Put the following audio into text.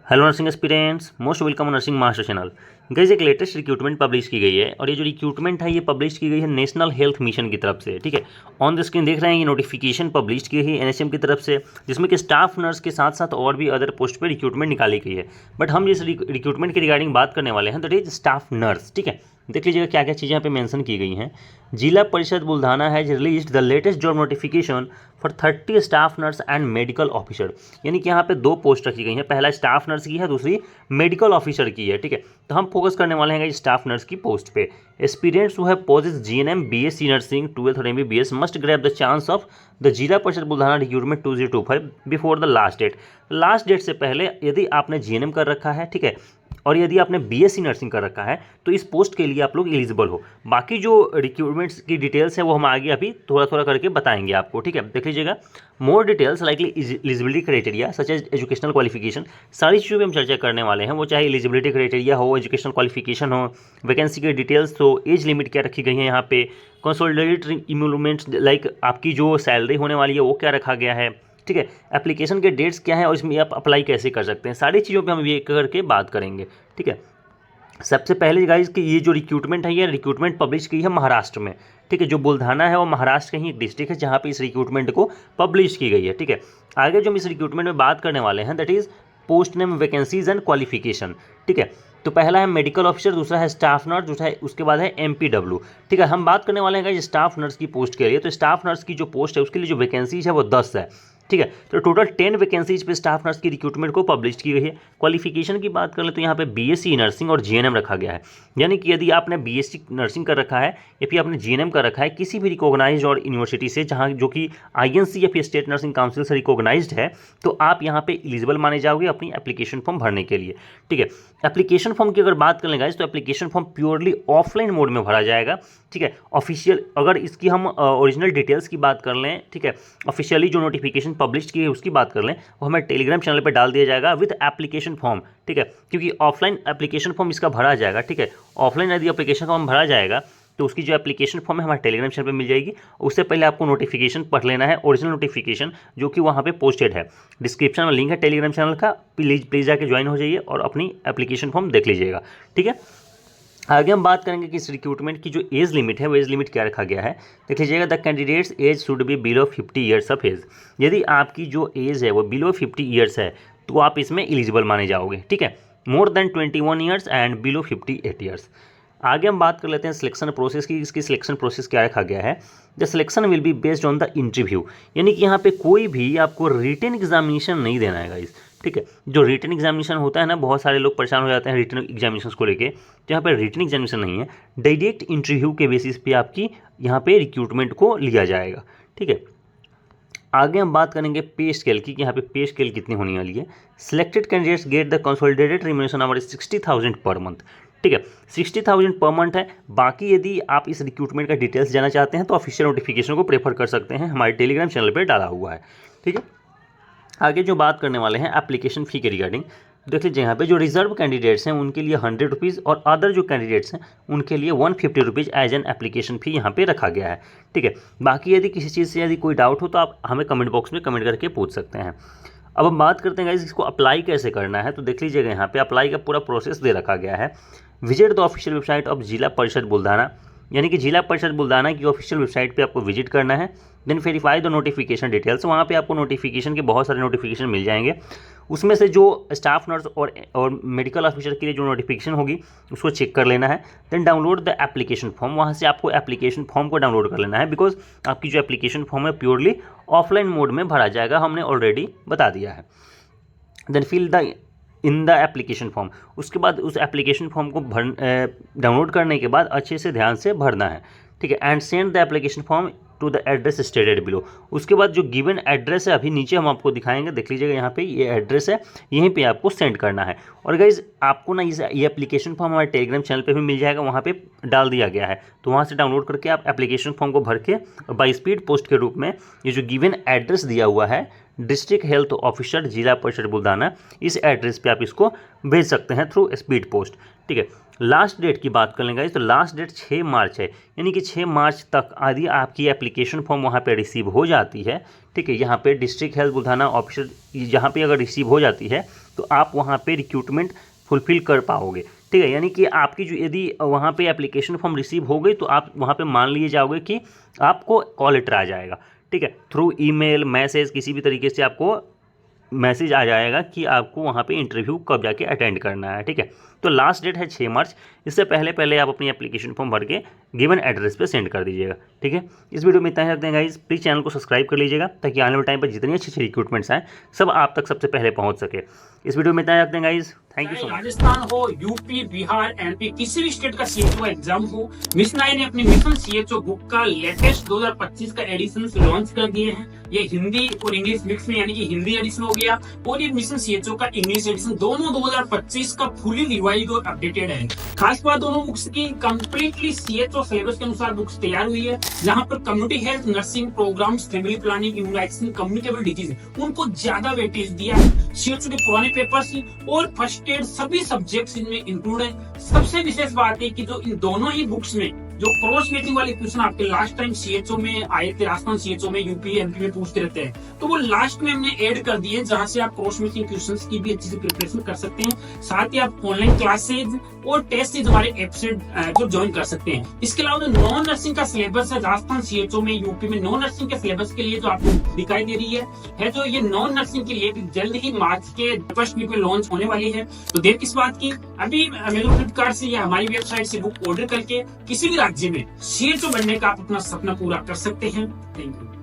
Hello nursing aspirants, most welcome nursing master channel. Guys एक latest recruitment publish की गई है और ये जो रिक्रूटमेंट है ये पब्लिश की गई है नेशनल हेल्थ मिशन की तरफ से। ठीक है, ऑन द स्क्रीन देख रहे हैं ये नोटिफिकेशन पब्लिश की है एनएचएम की तरफ से, जिसमें कि स्टाफ नर्स के साथ साथ और भी अदर पोस्ट पे रिक्रूटमेंट निकाली गई है। बट हम जिस रिक्रूटमेंट के रिगार्डिंग बात करने वाले हैं दैट इज स्टाफ नर्स। ठीक है, देख लीजिएगा क्या क्या चीज़ें यहाँ पे मेंशन की गई हैं। Zila Parishad Buldhana has released the latest job notification for 30 staff nurse and medical officer. यानी कि यहाँ पे दो पोस्ट रखी गई हैं, पहला स्टाफ नर्स की है, दूसरी मेडिकल ऑफिसर की है। ठीक है, तो हम फोकस करने वाले हैं स्टाफ नर्स की पोस्ट पे। Aspirants who have possess GNM BSc nursing 12th और MBBS must grab the chance of the Zila Parishad Buldhana recruitment 2025 before the last date. Last date से पहले यदि आपने जीएनएम कर रखा है, ठीक है, और यदि आपने बीएससी नर्सिंग कर रखा है तो इस पोस्ट के लिए आप लोग एलिजिबल हो। बाकी जो रिक्रूटमेंट्स की डिटेल्स है वो हम आगे अभी थोड़ा थोड़ा करके बताएंगे आपको। ठीक है, देख लीजिएगा more details likely eligibility criteria such as educational qualification. सारी चीज़ों पे हम चर्चा करने वाले हैं, वो चाहे एलिजिबिलिटी क्राइटेरिया हो, एजुकेशनल क्वालिफिकेशन हो, वैकेंसी के डिटेल्स हो, एज लिमिट क्या रखी गई है यहाँ पे, कंसोलिडेटेड इमोलमेंट्स लाइक आपकी जो सैलरी होने वाली है वो क्या रखा गया है। ठीक है, एप्लीकेशन के डेट्स क्या है और इसमें आप अप्लाई कैसे कर सकते हैं, सारी चीज़ों पे हम ये करके बात करेंगे। ठीक है, सबसे पहले गाइस कि ये जो रिक्रूटमेंट है ये रिक्रूटमेंट पब्लिश की है महाराष्ट्र में। ठीक है, जो बुल्धाना है वो महाराष्ट्र का ही एक डिस्ट्रिक्ट है जहाँ पे इस रिक्रूटमेंट को पब्लिश की गई है। ठीक है, आगे जो हम इस रिक्रूटमेंट में बात करने वाले हैं that is post name, vacancies and qualification. ठीक है, तो पहला है मेडिकल ऑफिसर, दूसरा है स्टाफ नर्स, दूसरा है उसके बाद है एमपीडब्ल्यू। ठीक है, हम बात करने वाले हैं स्टाफ नर्स की पोस्ट के लिए। तो स्टाफ नर्स की जो पोस्ट है उसके लिए जो वैकेंसीज है वो 10 है। ठीक है, तो टोटल 10 वैकेंसीज पे स्टाफ नर्स की रिक्रूटमेंट को पब्लिश की गई है। क्वालिफिकेशन की बात कर ले तो यहाँ पे बीएससी नर्सिंग और जीएनएम रखा गया है। यानी कि यदि आपने बीएससी नर्सिंग कर रखा है या फिर आपने जीएनएम कर रखा है किसी भी रिकॉग्नाइज्ड और यूनिवर्सिटी से जहाँ जो कि आईएनसी या फिर स्टेट नर्सिंग काउंसिल से रिकॉग्नाइज्ड है, तो आप यहाँ पे एलिजिबल माने जाओगे अपनी एप्लीकेशन फॉर्म भरने के लिए। ठीक है, एप्लीकेशन फॉर्म की अगर बात कर लेंगे तो application form purely offline mode में भरा जाएगा। ठीक है, ऑफिशियल अगर इसकी हम ओरिजिनल डिटेल्स की बात कर लें, ठीक है, ऑफिशियली जो नोटिफिकेशन पब्लिश की है उसकी बात कर लें, वो हमें टेलीग्राम चैनल पे डाल दिया जाएगा विद एप्लीकेशन फॉर्म। ठीक है, क्योंकि ऑफलाइन एप्लीकेशन फॉर्म इसका भरा जाएगा। ठीक है, ऑफलाइन यदि एप्लीकेशन फॉर्म भरा जाएगा तो उसकी जो एप्लीकेशन फॉर्म है हमारे टेलीग्राम चैनल पे मिल जाएगी। उससे पहले आपको नोटिफिकेशन पढ़ लेना है, ओरिजिनल नोटिफिकेशन जो कि वहाँ पे पोस्टेड है। डिस्क्रिप्शन में लिंक है टेलीग्राम चैनल का, प्लीज़ जाके ज्वाइन हो जाइए और अपनी एप्लीकेशन फॉर्म देख लीजिएगा। ठीक है, आगे हम बात करेंगे कि इस रिक्रूटमेंट की जो एज लिमिट है वो एज लिमिट क्या रखा गया है। देख लीजिएगा the candidates age should be below 50 years of age. यदि आपकी जो एज है वो बिलो 50 ईयर्स है तो आप इसमें एलिजिबल माने जाओगे। ठीक है, more than 21 years and below 58 years. आगे हम बात कर लेते हैं सिलेक्शन प्रोसेस की। इसकी सिलेक्शन प्रोसेस क्या रखा गया है। The selection will be based on the interview. यानी कि यहाँ पे कोई भी आपको रिटन एग्जामिनेशन नहीं देना है गाइस। ठीक है, जो रिटन एग्जामिनेशन होता है ना, बहुत सारे लोग परेशान हो जाते हैं रिटन एग्जामिनेशन को लेके, तो यहाँ पे रिटन एग्जामिनेशन नहीं है, डायरेक्ट इंटरव्यू के बेसिस पे आपकी यहाँ पे रिक्रूटमेंट को लिया जाएगा। ठीक है, आगे हम बात करेंगे पे स्केल की कि यहाँ पे पे स्केल कितनी होने वाली है। Selected candidates get the consolidated remuneration amount 60,000 per month. ठीक है, 60,000 पर मंथ है। बाकी यदि आप इस रिक्रूटमेंट का डिटेल्स जानना चाहते हैं तो ऑफिशियल नोटिफिकेशन को प्रेफर कर सकते हैं, हमारे टेलीग्राम चैनल पर डाला हुआ है। ठीक है, आगे जो बात करने वाले हैं एप्लीकेशन फ़ी के रिगार्डिंग, देख लीजिए यहाँ पे जो रिजर्व कैंडिडेट्स हैं उनके लिए 100 रुपीज़ और अदर जो कैंडिडेट्स हैं उनके लिए 150 rupees as an application fee यहाँ पे रखा गया है। ठीक है, बाकी यदि किसी चीज़ से यदि कोई डाउट हो तो आप हमें कमेंट बॉक्स में कमेंट करके पूछ सकते हैं। अब हम बात करते हैं गाइस इसको अप्लाई कैसे करना है। तो देख लीजिएगा यहाँ पे अप्लाई का पूरा प्रोसेस दे रखा गया है। Visit the official website of जिला परिषद बुल्धाना। यानी कि जिला परिषद बुल्धाना की ऑफिशियल वेबसाइट पे आपको विजिट करना है। Then verify the notification details. वहाँ पे आपको नोटिफिकेशन के बहुत सारे नोटिफिकेशन मिल जाएंगे, उसमें से जो स्टाफ नर्स और मेडिकल ऑफिसर के लिए जो नोटिफिकेशन होगी उसको चेक कर लेना है। Then download the application form. वहाँ से आपको एप्लीकेशन फॉर्म को डाउनलोड कर लेना है, बिकॉज आपकी जो एप्लीकेशन फॉर्म है प्योरली ऑफलाइन मोड में भरा जाएगा, हमने ऑलरेडी बता दिया है। Then fill the in the application form. उसके बाद उस एप्लीकेशन फॉर्म को डाउनलोड करने के बाद अच्छे से ध्यान से भरना है। ठीक है, and send the application form to the address stated below. उसके बाद जो गिवन एड्रेस है अभी नीचे हम आपको दिखाएंगे, देख लीजिएगा यहाँ पे ये एड्रेस है, यहीं पे आपको सेंड करना है। और गाइज आपको ना ये एप्लीकेशन फॉर्म हमारे टेलीग्राम चैनल पे भी मिल जाएगा, वहाँ पे डाल दिया गया है, तो वहाँ से डाउनलोड करके आप एप्लीकेशन फॉर्म को भर के बाई स्पीड पोस्ट के रूप में ये जो गिवन एड्रेस दिया हुआ है डिस्ट्रिक्ट हेल्थ ऑफिसर जिला परिषद बुल्धाना, इस एड्रेस पे आप इसको भेज सकते हैं थ्रू स्पीड पोस्ट। ठीक है, लास्ट डेट की बात कर लेंगे तो लास्ट डेट 6 मार्च है। यानी कि 6 मार्च तक यदि आपकी एप्लीकेशन फॉर्म वहाँ पे रिसीव हो जाती है, ठीक है। यहाँ पे डिस्ट्रिक्ट हेल्थ बुल्ढाना ऑप्शन यहाँ पे अगर रिसीव हो जाती है तो आप वहाँ पे रिक्रूटमेंट फुलफिल कर पाओगे, ठीक है। यानी कि आपकी जो यदि वहाँ पे एप्लीकेशन फॉर्म रिसीव हो गई तो आप वहाँ पे मान लिए जाओगे कि आपको कॉल लेटर आ जाएगा, ठीक है। थ्रू ईमेल मैसेज किसी भी तरीके से आपको मैसेज आ जाएगा कि आपको वहाँ पे इंटरव्यू कब जाके अटेंड करना है, ठीक है। तो लास्ट डेट है 6 मार्च। इससे पहले आप अपनी एप्लीकेशन फॉर्म भर के गिवन एड्रेस पे सेंड कर दीजिएगा, ठीक है। इस वीडियो में इतना ही रखते हैं गाइज। प्लीज़ चैनल को सब्सक्राइब कर लीजिएगा ताकि आने वाले टाइम पर जितनी अच्छी रिक्रूटमेंट्स आए सब आप तक सबसे पहले पहुँच सके। इस वीडियो में इतना ही रखते हैं guys. Thank you so much. Rajasthan हो, यूपी, बिहार, एमपी, किसी भी स्टेट का सीएचओ एग्जाम हो, मिशन आई ने अपनी मिशन सीएचओ बुक का लेटेस्ट 2025 का एडिशन लॉन्च कर दिए हैं। ये हिंदी और इंग्लिश मिक्स में, यानी कि हिंदी एडिशन हो गया और ये मिशन सीएचओ का इंग्लिश एडिशन, दोनों 2025 का फुली रिवाइज और अपडेटेड है। खास बात दोनों बुक्स की कंप्लीटली सीएचओ सिलेबस के अनुसार बुक्स तैयार हुई है, जहां पर community health, nursing programmes, family planning, immunisation, communicable disease उनको ज्यादा वेटेज दिया है। सीएचओ के पुराने पेपर्स और फर्स्ट एड सभी सब्जेक्ट्स इनमें इंक्लूड है। सबसे विशेष बात है कि जो इन दोनों ही बुक्स में जो क्रॉस मैचिंग वाले क्वेश्चन आपके लास्ट टाइम सीएचओ में आए थे, राजस्थान सीएचओ में, यूपी एमपी में पूछते रहते हैं, तो वो लास्ट में हमने ऐड कर दिए, जहां से आप क्रॉस मैचिंग क्वेश्चंस की भी अच्छी से प्रिपरेशन कर सकते हैं। साथ ही आप ऑनलाइन क्लासेज और टेस्ट हमारे ऐप से जो ज्वाइन कर सकते हैं। इसके अलावा जो नॉन नर्सिंग का सिलेबस है राजस्थान सीएचओ में, यूपी में, नॉन नर्सिंग के सिलेबस के लिए जो आपको दिखाई दे रही है जो ये नॉन नर्सिंग के लिए जल्द ही मार्च के फर्स्ट वीक में लॉन्च होने वाली है। तो देर किस बात की, अभी अमेजन फ्लिपकार्ट से या हमारी वेबसाइट से बुक ऑर्डर करके किसी भी राज्य में सीएचओ बनने का आप अपना सपना पूरा कर सकते हैं। Thank you.